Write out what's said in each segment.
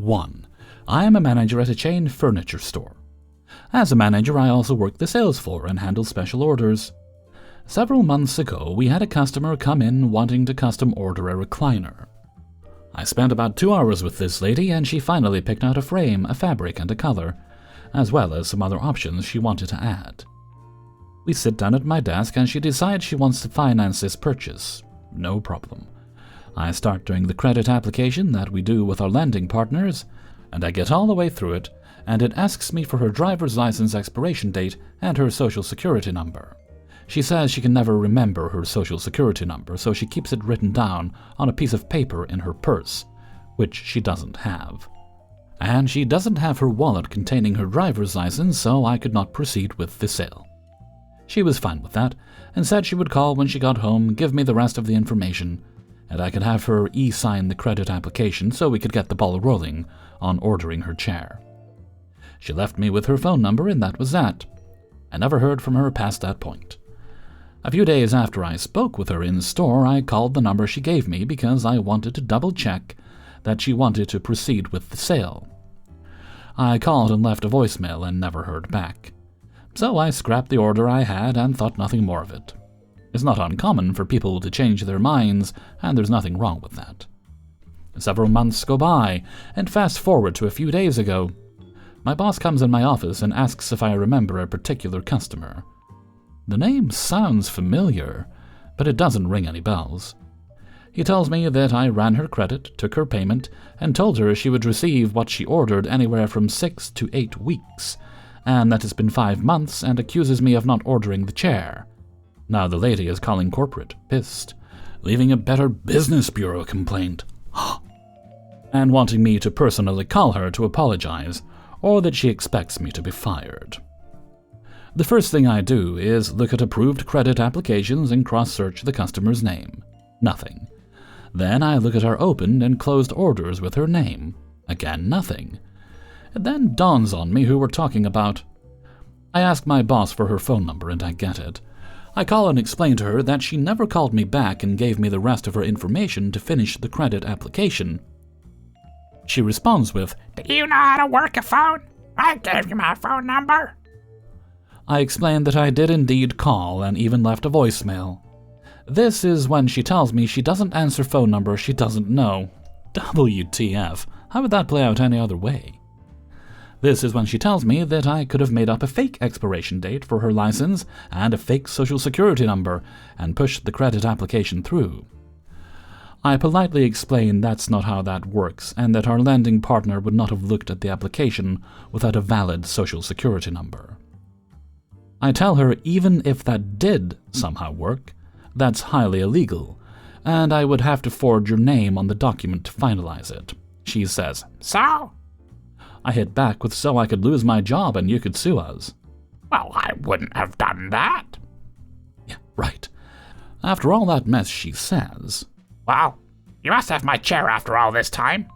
1. I am a manager at a chain furniture store. As a manager, I also work the sales floor and handle special orders. Several months ago, we had a customer come in wanting to custom order a recliner. I spent about 2 hours with this lady, and she finally picked out a frame, a fabric, and a color, as well as some other options she wanted to add. We sit down at my desk, and she decides she wants to finance this purchase. No problem. I start doing the credit application that we do with our lending partners, and I get all the way through it, and it asks me for her driver's license expiration date and her social security number. She says she can never remember her social security number, so she keeps it written down on a piece of paper in her purse, which she doesn't have. And she doesn't have her wallet containing her driver's license, so I could not proceed with the sale. She was fine with that, and said she would call when she got home, give me the rest of the information, and I could have her e-sign the credit application so we could get the ball rolling on ordering her chair. She left me with her phone number, and that was that. I never heard from her past that point. A few days after I spoke with her in store, I called the number she gave me because I wanted to double-check that she wanted to proceed with the sale. I called and left a voicemail and never heard back. So I scrapped the order I had and thought nothing more of it. It's not uncommon for people to change their minds, and there's nothing wrong with that. Several months go by, and fast forward to a few days ago. My boss comes in my office and asks if I remember a particular customer. The name sounds familiar, but it doesn't ring any bells. He tells me that I ran her credit, took her payment, and told her she would receive what she ordered anywhere from 6 to 8 weeks, and that it's been 5 months, and accuses me of not ordering the chair. Now the lady is calling corporate, pissed, leaving a Better Business Bureau complaint, and wanting me to personally call her to apologize, or that she expects me to be fired. The first thing I do is look at approved credit applications and cross-search the customer's name. Nothing. Then I look at our opened and closed orders with her name. Again, nothing. It then dawns on me who we're talking about. I ask my boss for her phone number, and I get it. I call and explain to her that she never called me back and gave me the rest of her information to finish the credit application. She responds with, "Do you know how to work a phone? I gave you my phone number." I explained that I did indeed call and even left a voicemail. This is when she tells me she doesn't answer phone numbers she doesn't know. WTF, how would that play out any other way? This is when she tells me that I could have made up a fake expiration date for her license and a fake social security number and pushed the credit application through. I politely explain that's not how that works and that our lending partner would not have looked at the application without a valid social security number. I tell her even if that did somehow work, that's highly illegal, and I would have to forge your name on the document to finalize it. She says, "So?" I hit back with so I could lose my job and you could sue us. "Well, I wouldn't have done that." Yeah, right. After all that mess, she says, "Well, you must have my chair after all this time.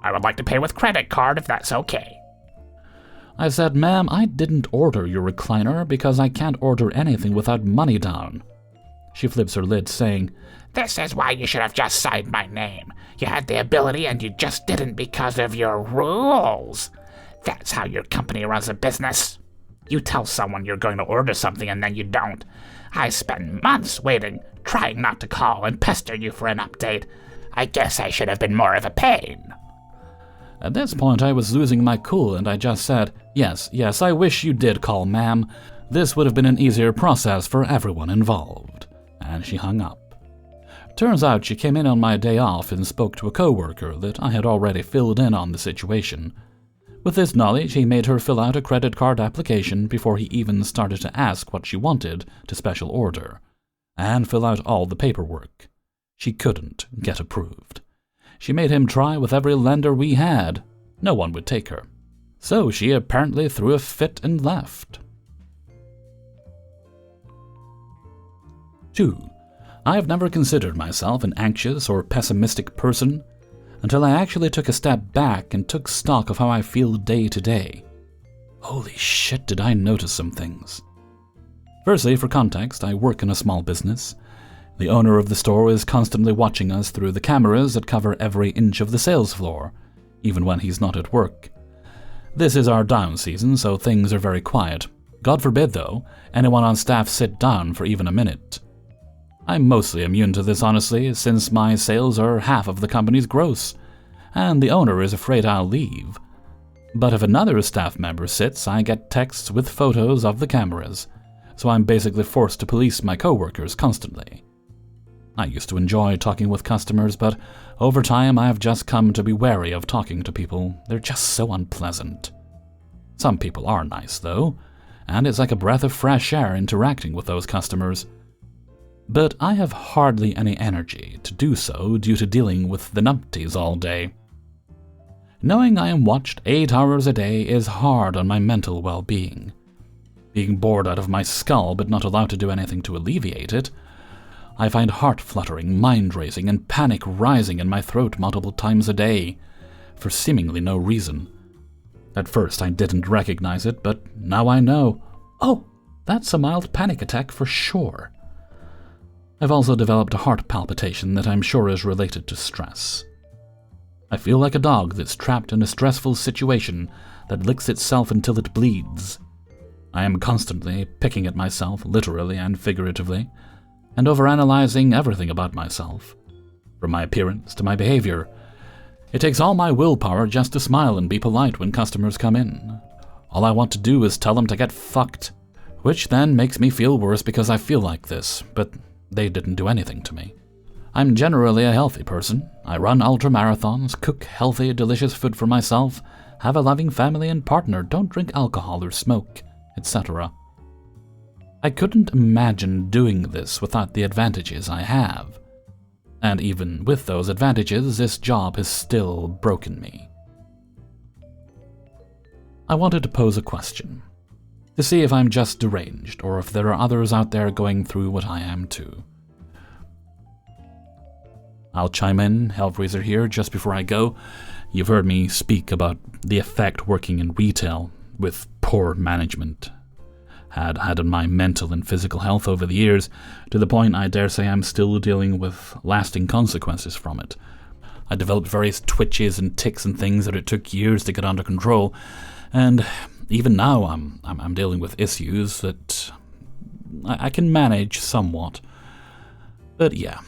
I would like to pay with credit card if that's okay." I said, "Ma'am, I didn't order your recliner because I can't order anything without money down." She flips her lid, saying, "This is why you should have just signed my name. You had the ability and you just didn't because of your rules. That's how your company runs a business. You tell someone you're going to order something and then you don't. I spent months waiting, trying not to call and pester you for an update. I guess I should have been more of a pain." At this point, I was losing my cool, and I just said, yes, I wish you did call, ma'am. This would have been an easier process for everyone involved. And she hung up. Turns out she came in on my day off and spoke to a coworker that I had already filled in on the situation. With this knowledge, he made her fill out a credit card application before he even started to ask what she wanted to special order, and fill out all the paperwork. She couldn't get approved. She made him try with every lender we had. No one would take her. So she apparently threw a fit and left. 2. I have never considered myself an anxious or pessimistic person until I actually took a step back and took stock of how I feel day to day. Holy shit, did I notice some things. Firstly, for context, I work in a small business. The owner of the store is constantly watching us through the cameras that cover every inch of the sales floor. even when he's not at work. This is our down season, so things are very quiet. God forbid, though, anyone on staff sit down for even a minute. I'm mostly immune to this, honestly, since my sales are half of the company's gross, and the owner is afraid I'll leave. But if another staff member sits, I get texts with photos of the cameras, so I'm basically forced to police my coworkers constantly. I used to enjoy talking with customers, but over time I've just come to be wary of talking to people. They're just so unpleasant. Some people are nice, though, and it's like a breath of fresh air interacting with those customers. But I have hardly any energy to do so due to dealing with the numpties all day. Knowing I am watched 8 hours a day is hard on my mental well-being. Being bored out of my skull but not allowed to do anything to alleviate it, I find heart fluttering, mind racing, and panic rising in my throat multiple times a day, for seemingly no reason. At first I didn't recognize it, but now I know. Oh, that's a mild panic attack for sure. I've also developed a heart palpitation that I'm sure is related to stress. I feel like a dog that's trapped in a stressful situation that licks itself until it bleeds. I am constantly picking at myself, literally and figuratively, and overanalyzing everything about myself, from my appearance to my behavior. It takes all my willpower just to smile and be polite when customers come in. All I want to do is tell them to get fucked, which then makes me feel worse because I feel like this, but they didn't do anything to me. I'm generally a healthy person. I run ultramarathons, cook healthy, delicious food for myself, have a loving family and partner, don't drink alcohol or smoke, etc. I couldn't imagine doing this without the advantages I have. And even with those advantages, this job has still broken me. I wanted to pose a question, to see if I'm just deranged, or if there are others out there going through what I am too. I'll chime in, Hellraiser here, just before I go. You've heard me speak about the effect working in retail with poor management had on my mental and physical health over the years, to the point I dare say I'm still dealing with lasting consequences from it. I developed various twitches and tics and things that it took years to get under control, and even now I'm dealing with issues that I can manage somewhat. But yeah,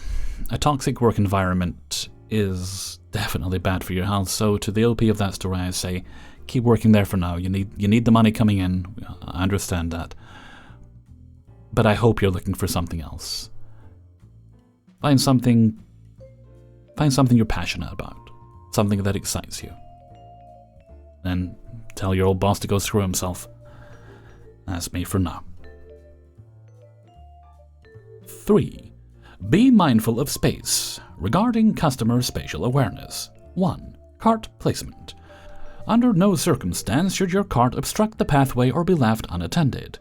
a toxic work environment is definitely bad for your health, so to the OP of that story I say, keep working there for now. You need the money coming in. I understand that. But I hope you're looking for something else. Find something you're passionate about. Something that excites you. Then tell your old boss to go screw himself. That's me for now. 3. Be mindful of space. Regarding customer spatial awareness. 1. Cart placement. Under no circumstance should your cart obstruct the pathway or be left unattended.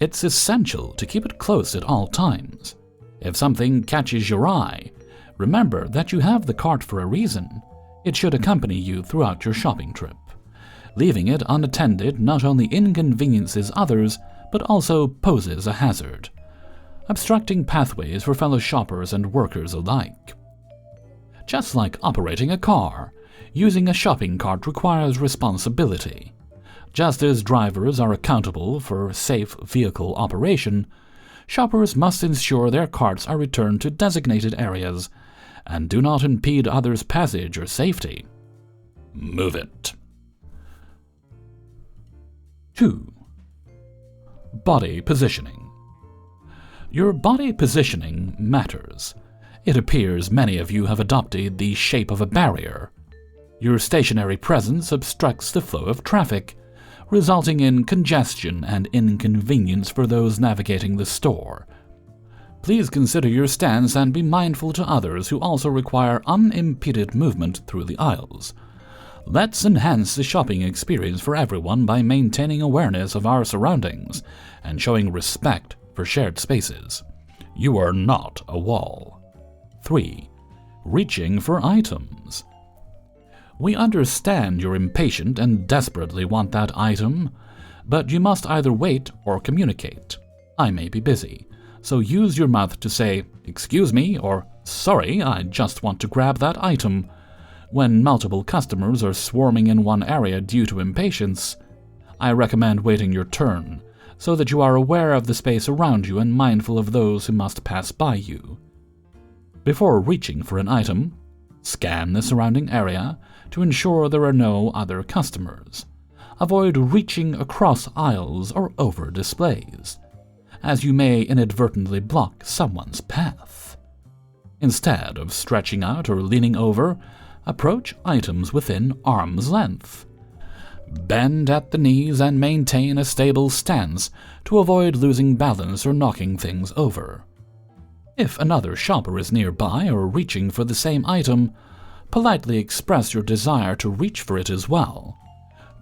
It's essential to keep it closed at all times. If something catches your eye, remember that you have the cart for a reason. It should accompany you throughout your shopping trip. Leaving it unattended not only inconveniences others, but also poses a hazard, obstructing pathways for fellow shoppers and workers alike. Just like operating a car, using a shopping cart requires responsibility. Just as drivers are accountable for safe vehicle operation, shoppers must ensure their carts are returned to designated areas and do not impede others' passage or safety. Move it. 2. Body positioning. Your body positioning matters. It appears many of you have adopted the shape of a barrier. Your stationary presence obstructs the flow of traffic, resulting in congestion and inconvenience for those navigating the store. Please consider your stance and be mindful to others who also require unimpeded movement through the aisles. Let's enhance the shopping experience for everyone by maintaining awareness of our surroundings and showing respect for shared spaces. You are not a wall. 3. Reaching for items. We understand you're impatient and desperately want that item, but you must either wait or communicate. I may be busy, so use your mouth to say, "Excuse me," or "Sorry, I just want to grab that item." When multiple customers are swarming in one area due to impatience, I recommend waiting your turn so that you are aware of the space around you and mindful of those who must pass by you. Before reaching for an item, scan the surrounding area to ensure there are no other customers. Avoid reaching across aisles or over displays, as you may inadvertently block someone's path. Instead of stretching out or leaning over, approach items within arm's length. Bend at the knees and maintain a stable stance to avoid losing balance or knocking things over. If another shopper is nearby or reaching for the same item, politely express your desire to reach for it as well.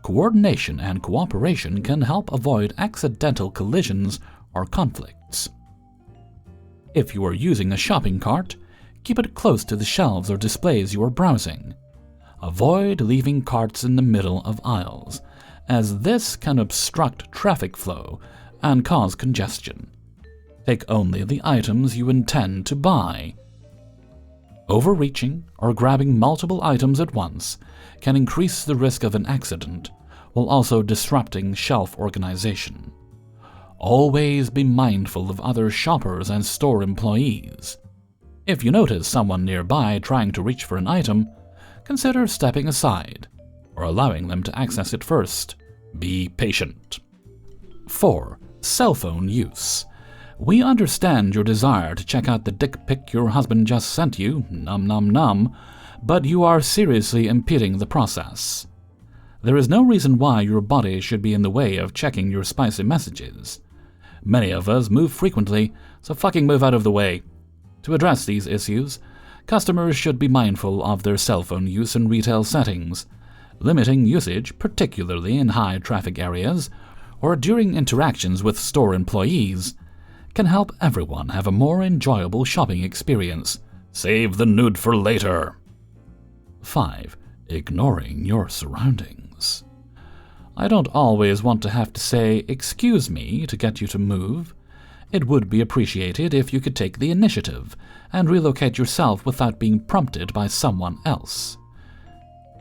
Coordination and cooperation can help avoid accidental collisions or conflicts. If you are using a shopping cart, keep it close to the shelves or displays you are browsing. Avoid leaving carts in the middle of aisles, as this can obstruct traffic flow and cause congestion. Take only the items you intend to buy. Overreaching or grabbing multiple items at once can increase the risk of an accident while also disrupting shelf organization. Always be mindful of other shoppers and store employees. If you notice someone nearby trying to reach for an item, consider stepping aside or allowing them to access it first. Be patient. 4. Cell phone use. We understand your desire to check out the dick pic your husband just sent you, num num num, but you are seriously impeding the process. There is no reason why your body should be in the way of checking your spicy messages. Many of us move frequently, so fucking move out of the way. To address these issues, customers should be mindful of their cell phone use in retail settings. Limiting usage, particularly in high traffic areas or during interactions with store employees, can help everyone have a more enjoyable shopping experience. Save the nude for later. 5. Ignoring your surroundings. I don't always want to have to say, "Excuse me," to get you to move. It would be appreciated if you could take the initiative and relocate yourself without being prompted by someone else.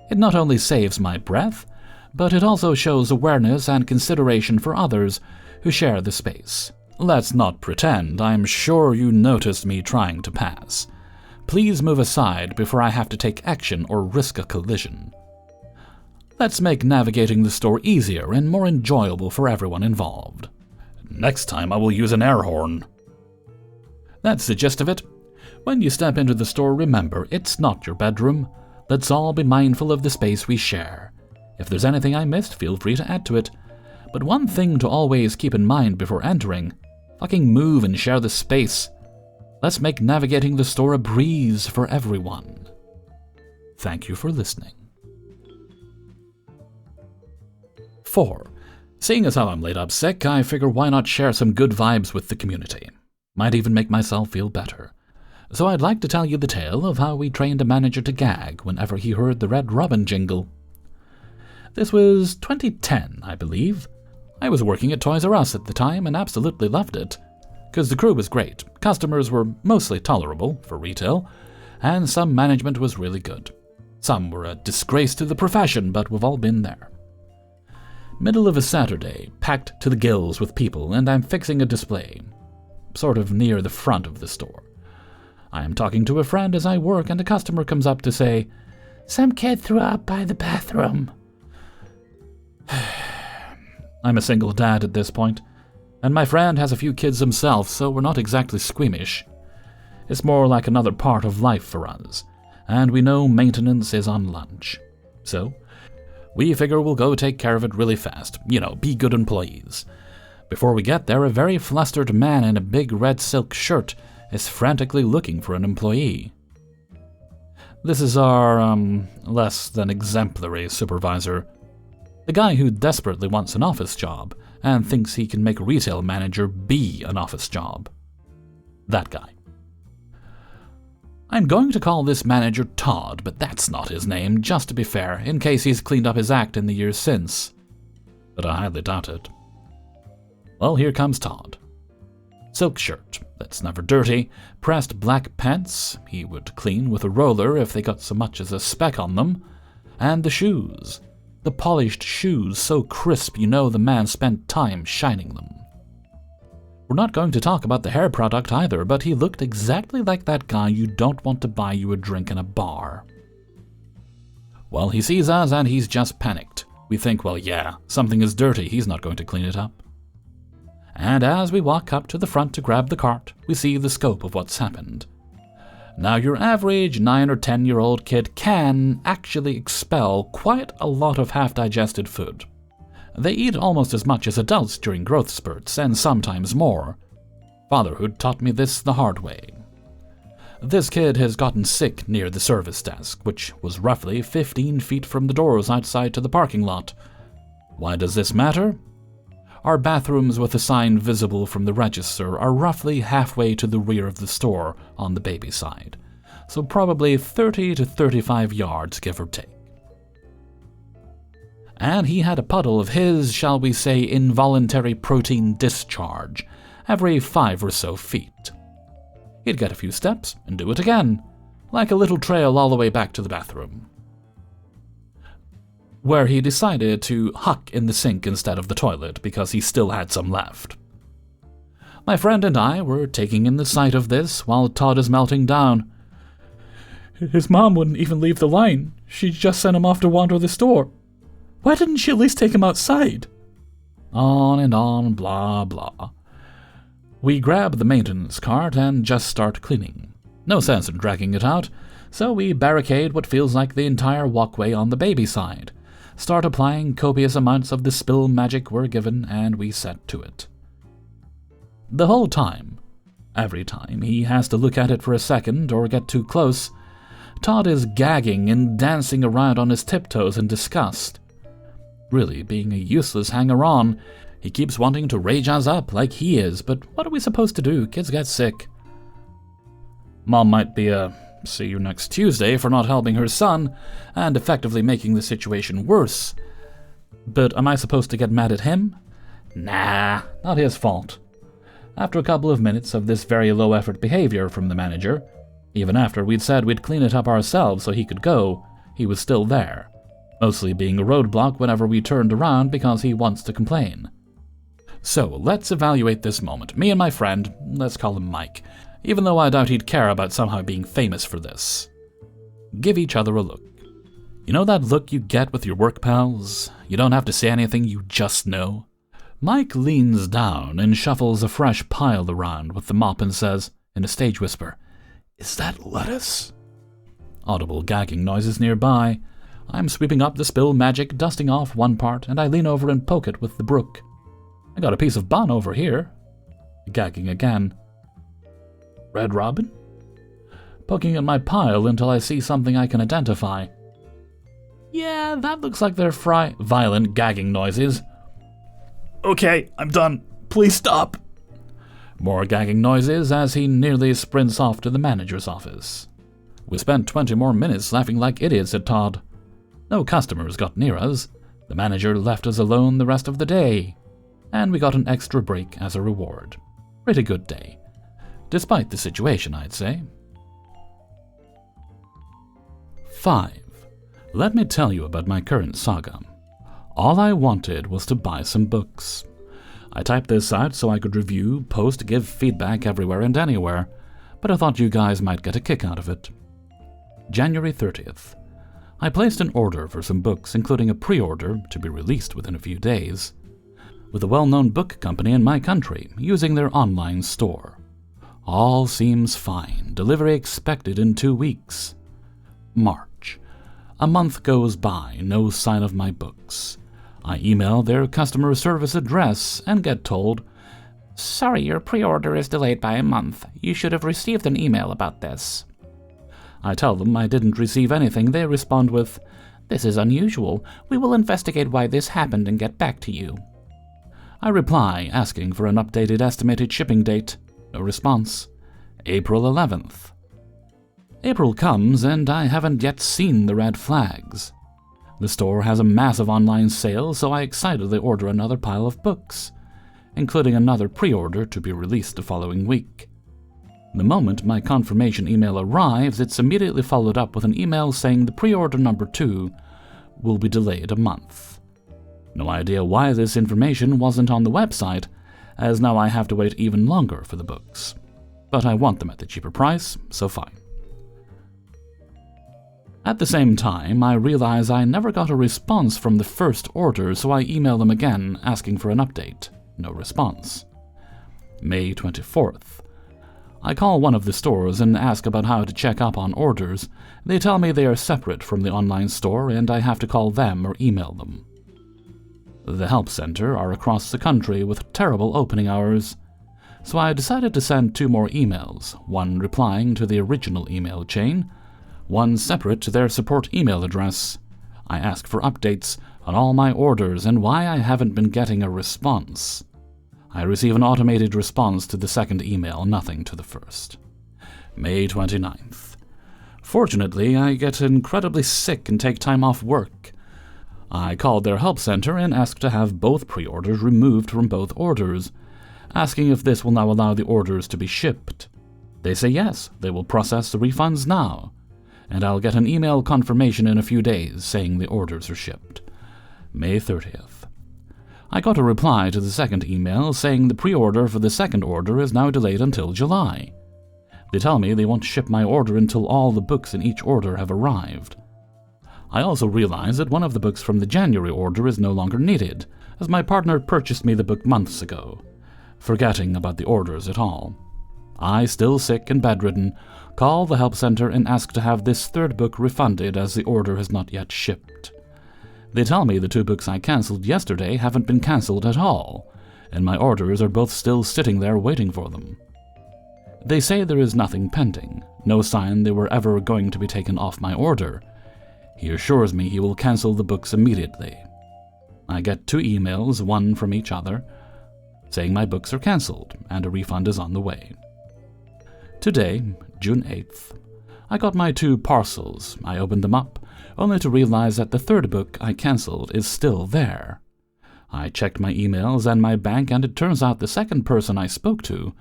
It not only saves my breath, but it also shows awareness and consideration for others who share the space. Let's not pretend I'm sure you noticed me trying to pass. Please move aside before I have to take action or risk a collision. Let's make navigating the store easier and more enjoyable for everyone involved. Next time I will use an air horn. That's the gist of it. When you step into the store, remember, it's not your bedroom. Let's all be mindful of the space we share. If there's anything I missed, feel free to add to it. But one thing to always keep in mind before entering, fucking move and share the space. Let's make navigating the store a breeze for everyone. Thank you for listening. 4. Seeing as how I'm laid up sick, I figure why not share some good vibes with the community. Might even make myself feel better. So I'd like to tell you the tale of how we trained a manager to gag whenever he heard the Red Robin jingle. This was 2010, I believe. I was working at Toys R Us at the time and absolutely loved it. Because the crew was great, customers were mostly tolerable for retail, and some management was really good. Some were a disgrace to the profession, but we've all been there. Middle of a Saturday, packed to the gills with people, and I'm fixing a display, sort of near the front of the store. I am talking to a friend as I work, and a customer comes up to say, "Some kid threw up by the bathroom." I'm a single dad at this point, and my friend has a few kids himself, so we're not exactly squeamish. It's more like another part of life for us, and we know maintenance is on lunch. So, we figure we'll go take care of it really fast, be good employees. Before we get there, a very flustered man in a big red silk shirt is frantically looking for an employee. This is our, less than exemplary supervisor. The guy who desperately wants an office job and thinks he can make a retail manager be an office job. That guy. I'm going to call this manager Todd, but that's not his name, just to be fair, in case he's cleaned up his act in the years since. But I highly doubt it. Well, here comes Todd. Silk shirt, that's never dirty, pressed black pants he would clean with a roller if they got so much as a speck on them, and the shoes. The polished shoes so crisp you know the man spent time shining them. We're not going to talk about the hair product either, but he looked exactly like that guy you don't want to buy you a drink in a bar. Well, he sees us and he's just panicked. We think, well, yeah, something is dirty, he's not going to clean it up. And as we walk up to the front to grab the cart, we see the scope of what's happened. Now, your average 9 or 10-year-old kid can actually expel quite a lot of half-digested food. They eat almost as much as adults during growth spurts, and sometimes more. Fatherhood taught me this the hard way. This kid has gotten sick near the service desk, which was roughly 15 feet from the doors outside to the parking lot. Why does this matter? Our bathrooms with a sign visible from the register are roughly halfway to the rear of the store on the baby side, so probably 30 to 35 yards, give or take. And he had a puddle of his, shall we say, involuntary protein discharge every 5 or so feet. He'd get a few steps and do it again, like a little trail all the way back to the bathroom, where he decided to huck in the sink instead of the toilet because he still had some left. My friend and I were taking in the sight of this while Todd is melting down. His mom wouldn't even leave the line. She just sent him off to wander the store. Why didn't she at least take him outside? On and on, blah, blah. We grab the maintenance cart and just start cleaning. No sense in dragging it out, so we barricade what feels like the entire walkway on the baby side, start applying copious amounts of the spill magic we're given, and we set to it. The whole time, every time he has to look at it for a second or get too close, Todd is gagging and dancing around on his tiptoes in disgust. Really being a useless hanger-on, he keeps wanting to rage us up like he is, but what are we supposed to do? Kids get sick. Mom might be see you next Tuesday for not helping her son and effectively making the situation worse. But am I supposed to get mad at him? Nah, not his fault. After a couple of minutes of this very low-effort behavior from the manager, even after we'd said we'd clean it up ourselves so he could go, he was still there, mostly being a roadblock whenever we turned around because he wants to complain. So, let's evaluate this moment. Me and my friend, let's call him Mike, even though I doubt he'd care about somehow being famous for this. Give each other a look. You know that look you get with your work pals? You don't have to say anything, you just know. Mike leans down and shuffles a fresh pile around with the mop and says, in a stage whisper, "Is that lettuce?" Audible gagging noises nearby. I'm sweeping up the spill magic, dusting off one part, and I lean over and poke it with the brook. I got a piece of bun over here. Gagging again. Red Robin? Poking at my pile until I see something I can identify. Yeah, that looks like they're violent gagging noises. Okay, I'm done. Please stop. More gagging noises as he nearly sprints off to the manager's office. We spent 20 more minutes laughing like idiots at Todd. No customers got near us. The manager left us alone the rest of the day, and we got an extra break as a reward. Pretty good day. Despite the situation, I'd say. 5. Let me tell you about my current saga. All I wanted was to buy some books. I typed this out so I could review, post, give feedback everywhere and anywhere, but I thought you guys might get a kick out of it. January 30th. I placed an order for some books, including a pre-order to be released within a few days, with a well-known book company in my country using their online store. All seems fine. Delivery expected in 2 weeks. March. A month goes by, no sign of my books. I email their customer service address and get told, "Sorry, your pre-order is delayed by a month. You should have received an email about this." I tell them I didn't receive anything. They respond with, "This is unusual. We will investigate why this happened and get back to you." I reply, asking for an updated estimated shipping date. No response. April 11th. April comes and I haven't yet seen the red flags. The store has a massive online sale, so I excitedly order another pile of books, including another pre-order to be released the following week. The moment my confirmation email arrives, it's immediately followed up with an email saying the pre-order number 2 will be delayed a month. No idea why this information wasn't on the website, as now I have to wait even longer for the books. But I want them at the cheaper price, so fine. At the same time, I realize I never got a response from the first order, so I email them again asking for an update. No response. May 24th. I call one of the stores and ask about how to check up on orders. They tell me they are separate from the online store and I have to call them or email them. The help center are across the country with terrible opening hours, so I decided to send 2 more emails, one replying to the original email chain, one separate to their support email address. I ask for updates on all my orders and why I haven't been getting a response. I receive an automated response to the second email, nothing to the first. May 29th. Fortunately, I get incredibly sick and take time off work. I called their help center and asked to have both pre-orders removed from both orders, asking if this will now allow the orders to be shipped. They say yes, they will process the refunds now, and I'll get an email confirmation in a few days saying the orders are shipped. May 30th. I got a reply to the second email saying the pre-order for the second order is now delayed until July. They tell me they won't ship my order until all the books in each order have arrived. I also realize that one of the books from the January order is no longer needed, as my partner purchased me the book months ago, forgetting about the orders at all. I, still sick and bedridden, call the help center and ask to have this third book refunded as the order has not yet shipped. They tell me the 2 books I cancelled yesterday haven't been cancelled at all, and my orders are both still sitting there waiting for them. They say there is nothing pending, no sign they were ever going to be taken off my order. He assures me he will cancel the books immediately. I get 2 emails, one from each other, saying my books are cancelled and a refund is on the way. Today, June 8th, I got my 2 parcels. I opened them up, only to realize that the third book I cancelled is still there. I checked my emails and my bank, and it turns out the second person I spoke to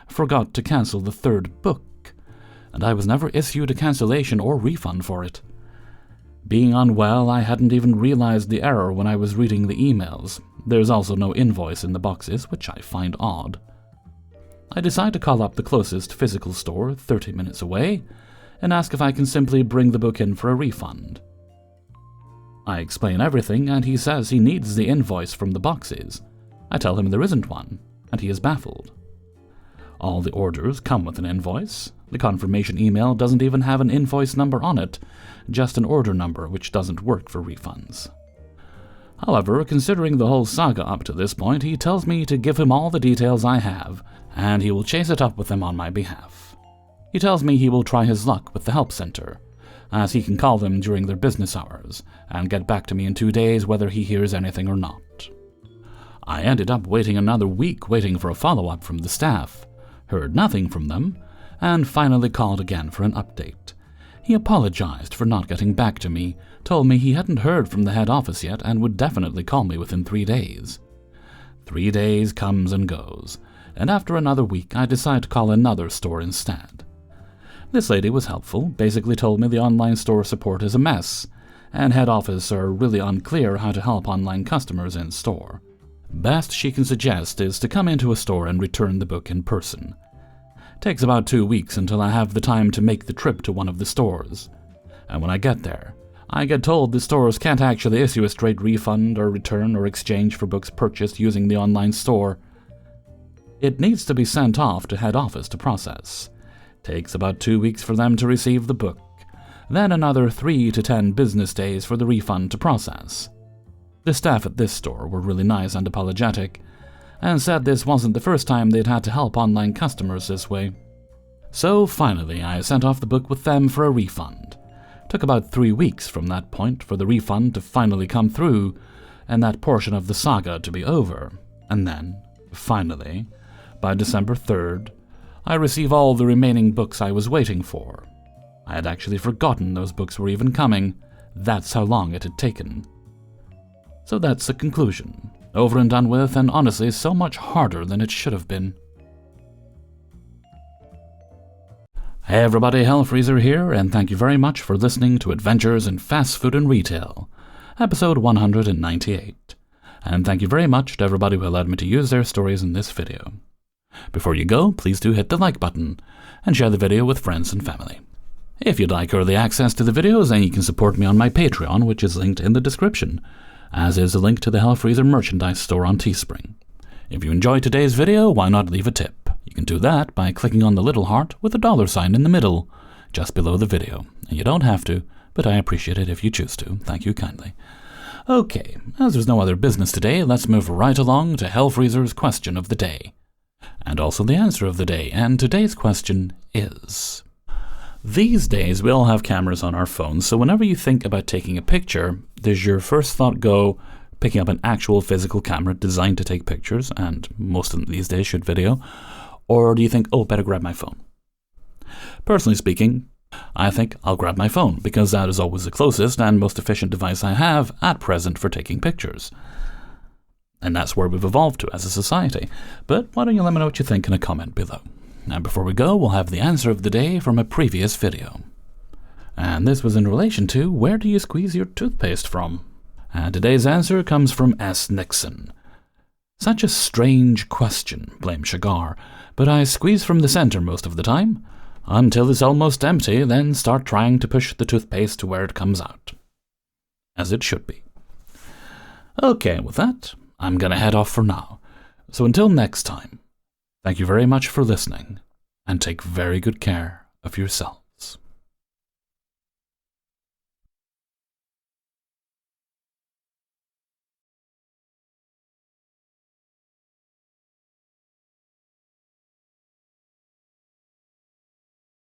forgot to cancel the third book, and I was never issued a cancellation or refund for it. Being unwell, I hadn't even realized the error when I was reading the emails. There's also no invoice in the boxes, which I find odd. I decide to call up the closest physical store, 30 minutes away, and ask if I can simply bring the book in for a refund. I explain everything, and he says he needs the invoice from the boxes. I tell him there isn't one, and he is baffled. All the orders come with an invoice. The confirmation email doesn't even have an invoice number on it, just an order number, which doesn't work for refunds. However, considering the whole saga up to this point, he tells me to give him all the details I have, and he will chase it up with them on my behalf. He tells me he will try his luck with the help center, as he can call them during their business hours, and get back to me in 2 days whether he hears anything or not. I ended up waiting another week waiting for a follow-up from the staff, heard nothing from them, and finally called again for an update. He apologized for not getting back to me, told me he hadn't heard from the head office yet and would definitely call me within 3 days. 3 days comes and goes, and after another week I decide to call another store instead. This lady was helpful, basically told me the online store support is a mess, and head office are really unclear how to help online customers in store. Best she can suggest is to come into a store and return the book in person. Takes about 2 weeks until I have the time to make the trip to one of the stores, and when I get there, I get told the stores can't actually issue a straight refund or return or exchange for books purchased using the online store. It needs to be sent off to head office to process. Takes about 2 weeks for them to receive the book, then another 3 to 10 business days for the refund to process. The staff at this store were really nice and apologetic, and said this wasn't the first time they'd had to help online customers this way. So finally I sent off the book with them for a refund. Took about 3 weeks from that point for the refund to finally come through, and that portion of the saga to be over, and then, finally, by December 3rd, I receive all the remaining books I was waiting for. I had actually forgotten those books were even coming. That's how long it had taken. So that's the conclusion. Over and done with, and honestly so much harder than it should have been. Hey everybody, Hellfreezer here, and thank you very much for listening to Adventures in Fast Food and Retail, episode 198. And thank you very much to everybody who allowed me to use their stories in this video. Before you go, please do hit the like button, and share the video with friends and family. If you'd like early access to the videos, then you can support me on my Patreon, which is linked in the description, as is a link to the Hellfreezer merchandise store on Teespring. If you enjoyed today's video, why not leave a tip? You can do that by clicking on the little heart with a $sign in the middle, just below the video. And you don't have to, but I appreciate it if you choose to. Thank you kindly. Okay, as there's no other business today, let's move right along to Hellfreezer's question of the day. And also the answer of the day, and today's question is... These days, we all have cameras on our phones, so whenever you think about taking a picture, does your first thought go picking up an actual physical camera designed to take pictures, and most of them these days shoot video, or do you think, oh, better grab my phone? Personally speaking, I think I'll grab my phone, because that is always the closest and most efficient device I have at present for taking pictures. And that's where we've evolved to as a society. But why don't you let me know what you think in a comment below. Now before we go, we'll have the answer of the day from a previous video. And this was in relation to, where do you squeeze your toothpaste from? And today's answer comes from S. Nixon. Such a strange question, blamed Shagar, but I squeeze from the center most of the time, until it's almost empty, then start trying to push the toothpaste to where it comes out. As it should be. Okay, with that, I'm gonna head off for now. So until next time, thank you very much for listening, and take very good care of yourself.